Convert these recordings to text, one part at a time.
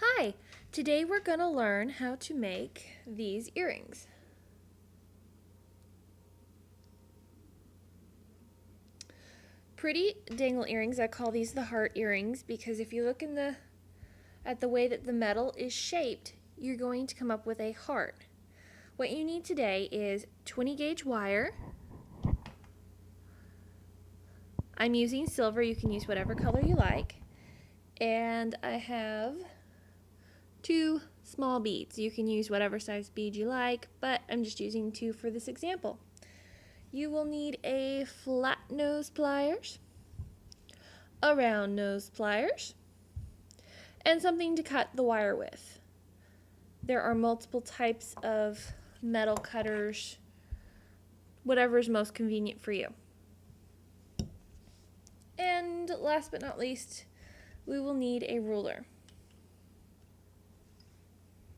Hi, today we're going to learn how to make these earrings. Pretty dangle earrings, I call these the heart earrings because if you look at the way that the metal is shaped, you're going to come up with a heart. What you need today is 20 gauge wire. I'm using silver, you can use whatever color you like. And I have 2 small beads. You can use whatever size bead you like, but I'm just using 2 for this example. You will need a flat nose pliers, a round nose pliers, and something to cut the wire with. There are multiple types of metal cutters, whatever is most convenient for you. And last but not least, we will need a ruler.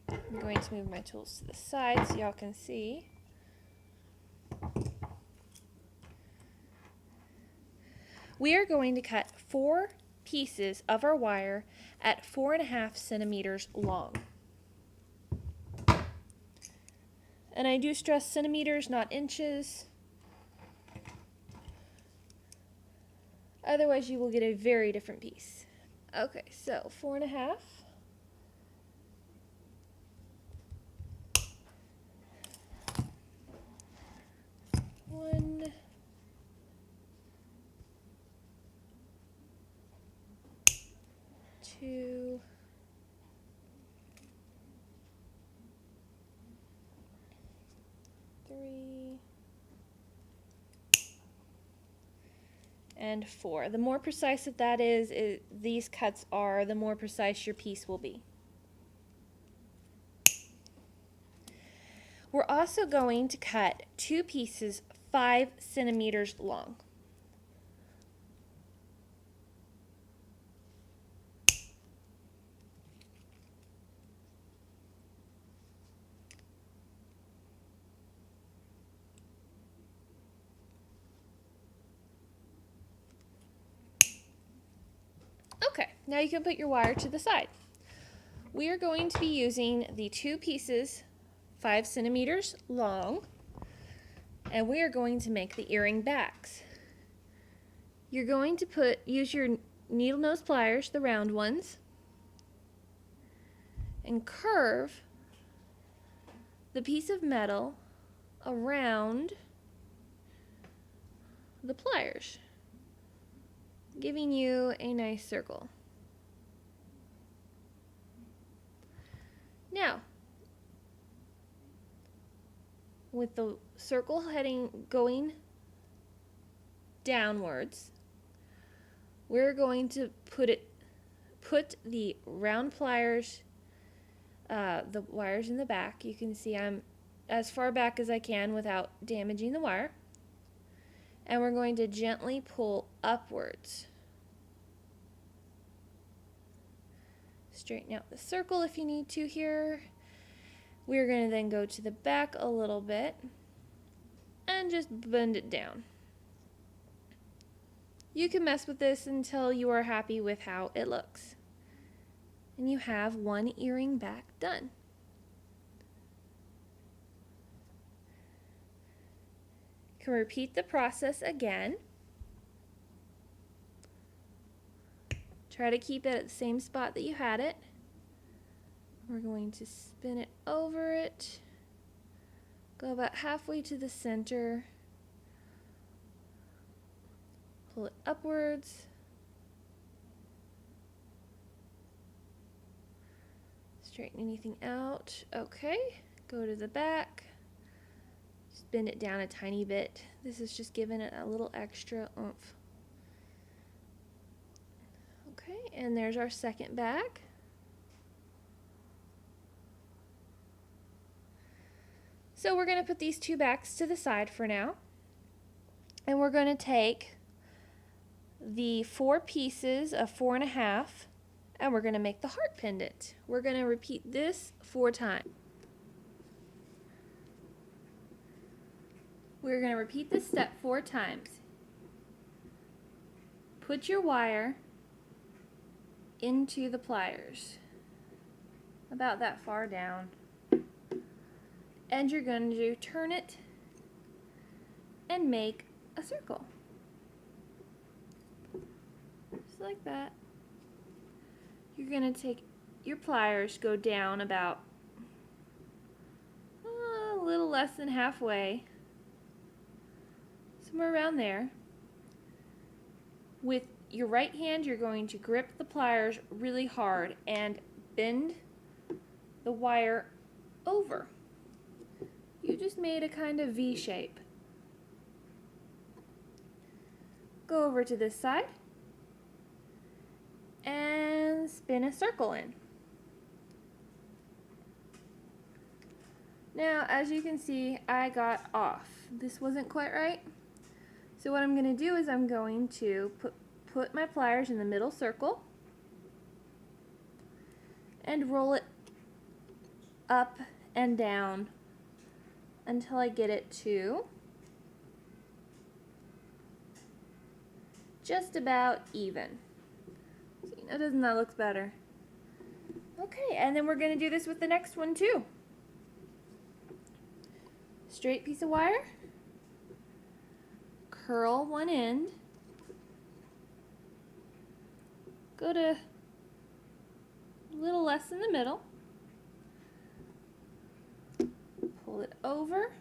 I'm going to move my tools to the side so y'all can see. We are going to cut 4 pieces of our wire at 4.5 centimeters long. And I do stress centimeters, not inches. Otherwise you will get a very different piece. Okay, so 4.5. One, two, three, and 4. The more precise that is, these cuts are, the more precise your piece will be. We're also going to cut 2 pieces 5 centimeters long. Okay, now you can put your wire to the side. We are going to be using the 2 pieces 5 centimeters long, and we are going to make the earring backs. You're going to use your needle nose pliers, the round ones, and curve the piece of metal around the pliers, giving you a nice circle. Now, with the circle going downwards, we're going to put the round pliers, the wires in the back. You can see I'm as far back as I can without damaging the wire. And we're going to gently pull upwards. Straighten out the circle if you need to here. We're going to then go to the back a little bit and just bend it down. You can mess with this until you are happy with how it looks. And you have one earring back done. You can repeat the process again. Try to keep it at the same spot that you had it. We're going to spin it over it, go about halfway to the center, pull it upwards, straighten anything out. Okay, go to the back, just bend it down a tiny bit. This is just giving it a little extra oomph. Okay, and there's our second back. So we're going to put these 2 backs to the side for now. And we're going to take the 4 pieces of 4.5 and we're going to make the heart pendant. We're going to repeat this 4 times. We're going to repeat this step 4 times. Put your wire into the pliers. about that far down. And you're going to turn it and make a circle. Just like that. You're going to take your pliers, go down about a little less than halfway, somewhere around there. With your right hand, you're going to grip the pliers really hard and bend the wire over. You just made a kind of V shape. Go over to this side and spin a circle in. Now, as you can see, I got off. This wasn't quite right. So what I'm going to do is I'm going to put my pliers in the middle circle and roll it up and down until I get it to just about even. See, now doesn't that look better? Okay, and then we're going to do this with the next one too. Straight piece of wire, curl one end, go to a little less in the middle, pull it over,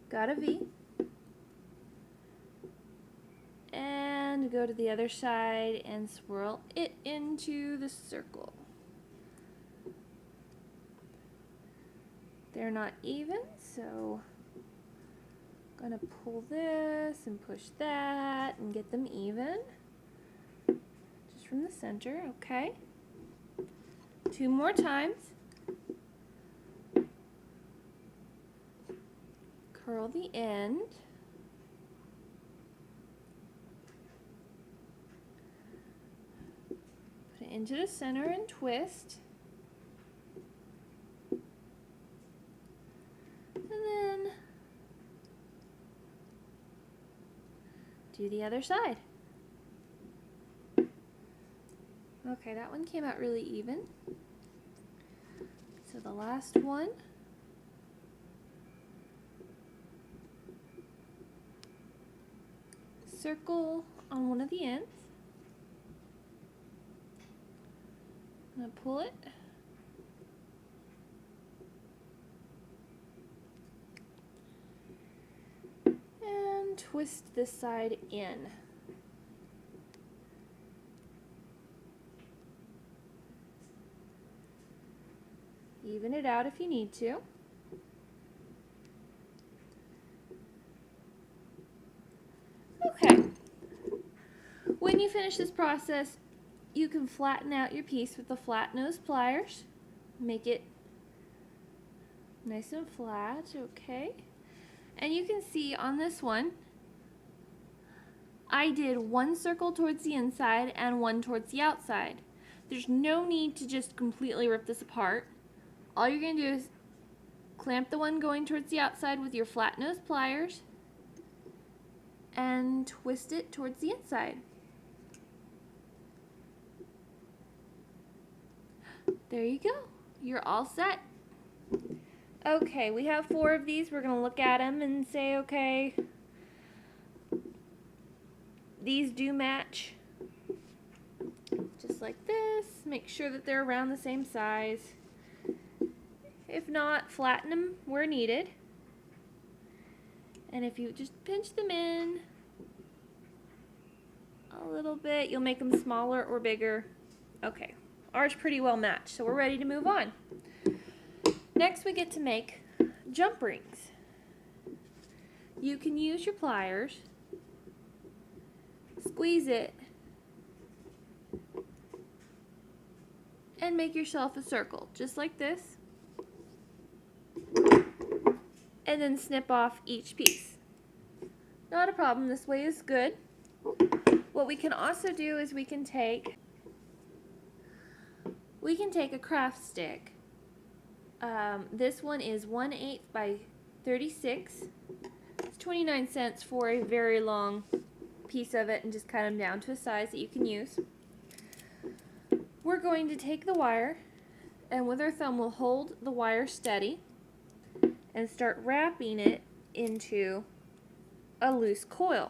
got a V, and go to the other side and swirl it into the circle. They're not even, so I'm going to pull this and push that and get them even. Just from the center, okay. 2 more times. Curl the end. Put it into the center and twist. Do the other side. Okay, that one came out really even. So the last one. Circle on one of the ends. I'm going to pull it. Twist this side in. Even it out if you need to. Okay. When you finish this process, you can flatten out your piece with the flat nose pliers. Make it nice and flat, okay? And you can see on this one, I did one circle towards the inside and one towards the outside. There's no need to just completely rip this apart. All you're going to do is clamp the one going towards the outside with your flat nose pliers and twist it towards the inside. There you go. You're all set. Okay, we have 4 of these. We're going to look at them and say, okay, these do match. Just like this. Make sure that they're around the same size. If not, flatten them where needed. And if you just pinch them in a little bit, you'll make them smaller or bigger. Okay, ours pretty well matched, so we're ready to move on. Next, we get to make jump rings. You can use your pliers, squeeze it, and make yourself a circle, just like this. And then snip off each piece. Not a problem, this way is good. What we can also do is we can take a craft stick. This one is 1/8 by 36. It's 29 cents for a very long piece of it, and just cut them down to a size that you can use. We're going to take the wire And with our thumb, we'll hold the wire steady and start wrapping it into a loose coil.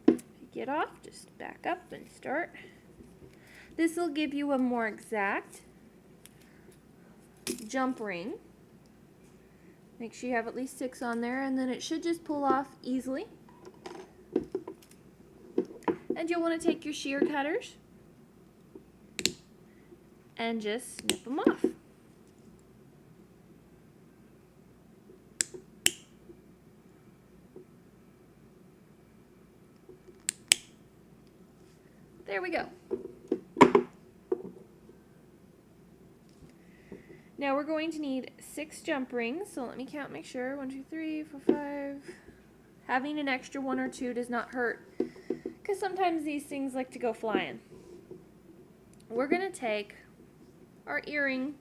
If you get off, just back up and start. This will give you a more exact jump ring. Make sure you have at least 6 on there, and then it should just pull off easily. And you'll want to take your shear cutters and just snip them off. There we go. Now we're going to need 6 jump rings, so let me count, make sure. 1, 2, 3, 4, 5. Having an extra 1 or 2 does not hurt, because sometimes these things like to go flying. We're going to take our earring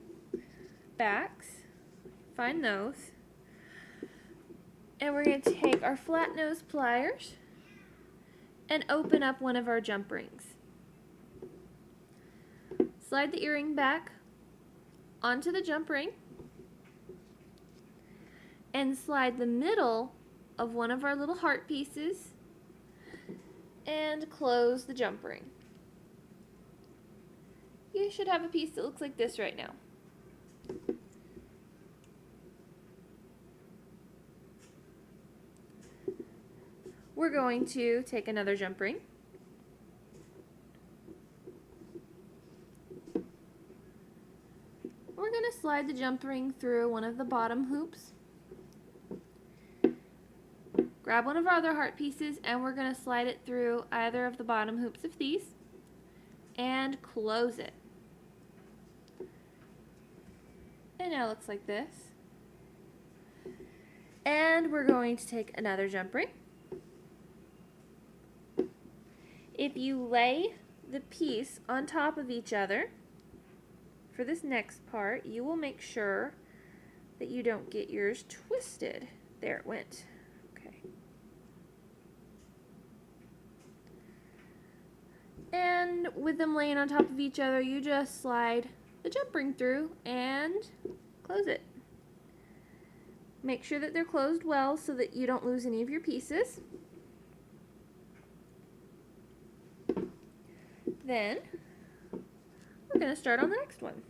backs, find those, and we're going to take our flat nose pliers and open up one of our jump rings. Slide the earring back onto the jump ring and slide the middle of one of our little heart pieces and close the jump ring. You should have a piece that looks like this right now. We're going to take another jump ring. We're going to slide the jump ring through one of the bottom hoops. Grab one of our other heart pieces and we're going to slide it through either of the bottom hoops of these and close it. And now it looks like this. And we're going to take another jump ring. If you lay the piece on top of each other for this next part, you will make sure that you don't get yours twisted. There it went. Okay. And with them laying on top of each other, you just slide the jump ring through and close it. Make sure that they're closed well so that you don't lose any of your pieces. Then we're going to start on the next one.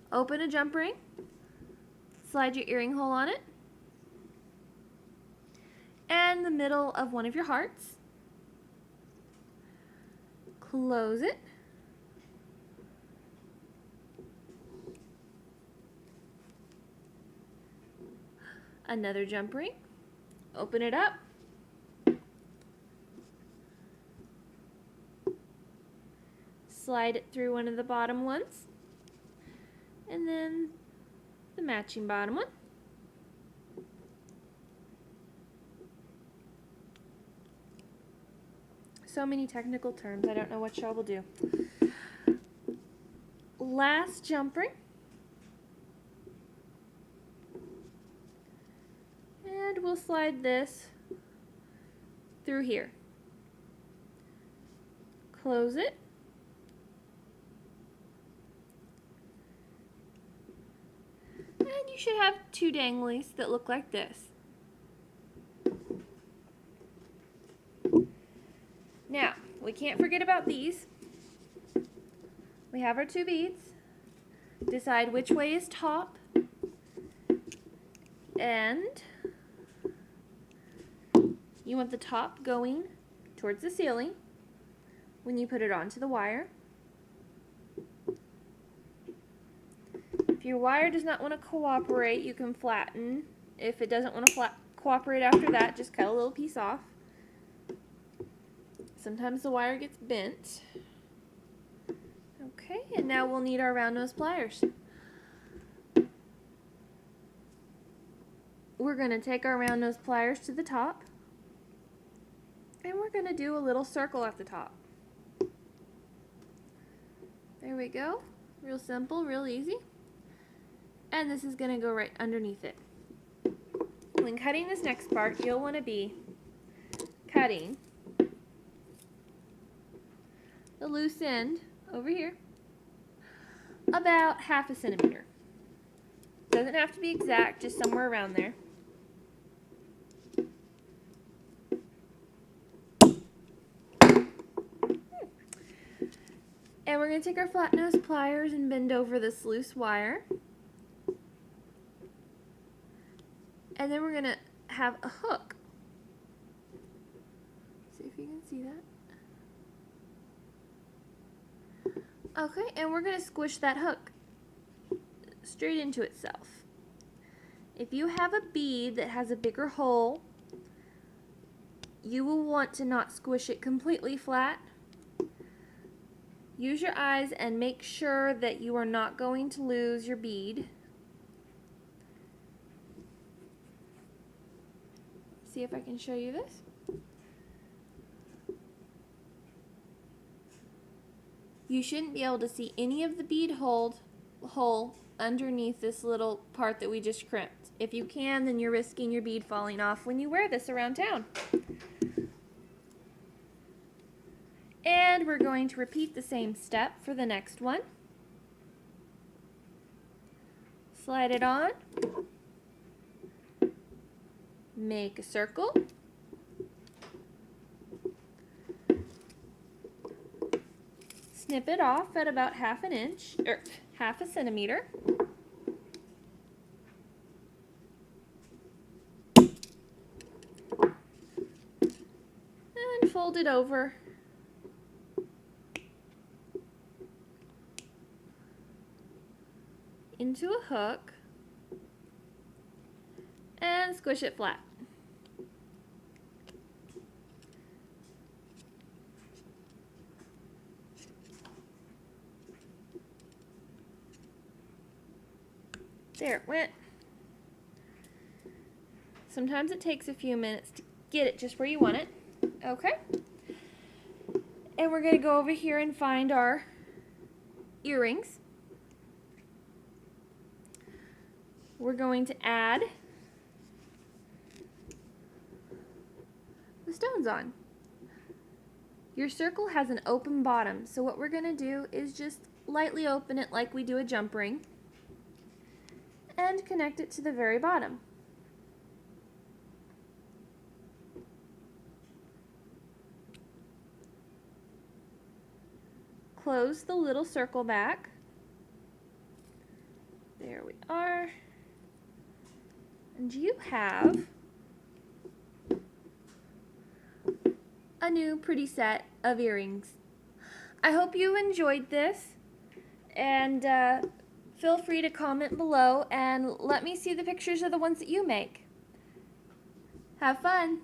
Open a jump ring, slide your earring hole on it, and the middle of one of your hearts. Close it. Another jump ring, open it up. Slide it through one of the bottom ones, and then the matching bottom one. So many technical terms, I don't know what y'all will do. Last jump ring. And we'll slide this through here. Close it. And you should have 2 danglies that look like this. Now, we can't forget about these. We have our 2 beads. Decide which way is top. And you want the top going towards the ceiling when you put it onto the wire. If your wire does not want to cooperate, you can flatten. If it doesn't want to cooperate after that, just cut a little piece off. Sometimes the wire gets bent. Okay, and now we'll need our round nose pliers. We're going to take our round nose pliers to the top, and we're going to do a little circle at the top. There we go. Real simple, real easy. And this is going to go right underneath it. When cutting this next part, you'll want to be cutting the loose end over here about 1/2 centimeter. Doesn't have to be exact, just somewhere around there. And we're going to take our flat nose pliers and bend over this loose wire. And then we're going to have a hook. See if you can see that. Okay, and we're going to squish that hook straight into itself. If you have a bead that has a bigger hole, you will want to not squish it completely flat. Use your eyes and make sure that you are not going to lose your bead. See if I can show you this. You shouldn't be able to see any of the bead hole underneath this little part that we just crimped. If you can, then you're risking your bead falling off when you wear this around town. And we're going to repeat the same step for the next one. Slide it on. Make a circle. Snip it off at about 1/2 inch, or 1/2 centimeter. And fold it over. Into a hook and squish it flat. There it went. Sometimes it takes a few minutes to get it just where you want it. Okay. And we're going to go over here and find our earrings. We're going to add the stones on. Your circle has an open bottom, so what we're going to do is just lightly open it like we do a jump ring and connect it to the very bottom. Close the little circle back. There we are. And you have a new pretty set of earrings. I hope you enjoyed this, and feel free to comment below and let me see the pictures of the ones that you make. Have fun!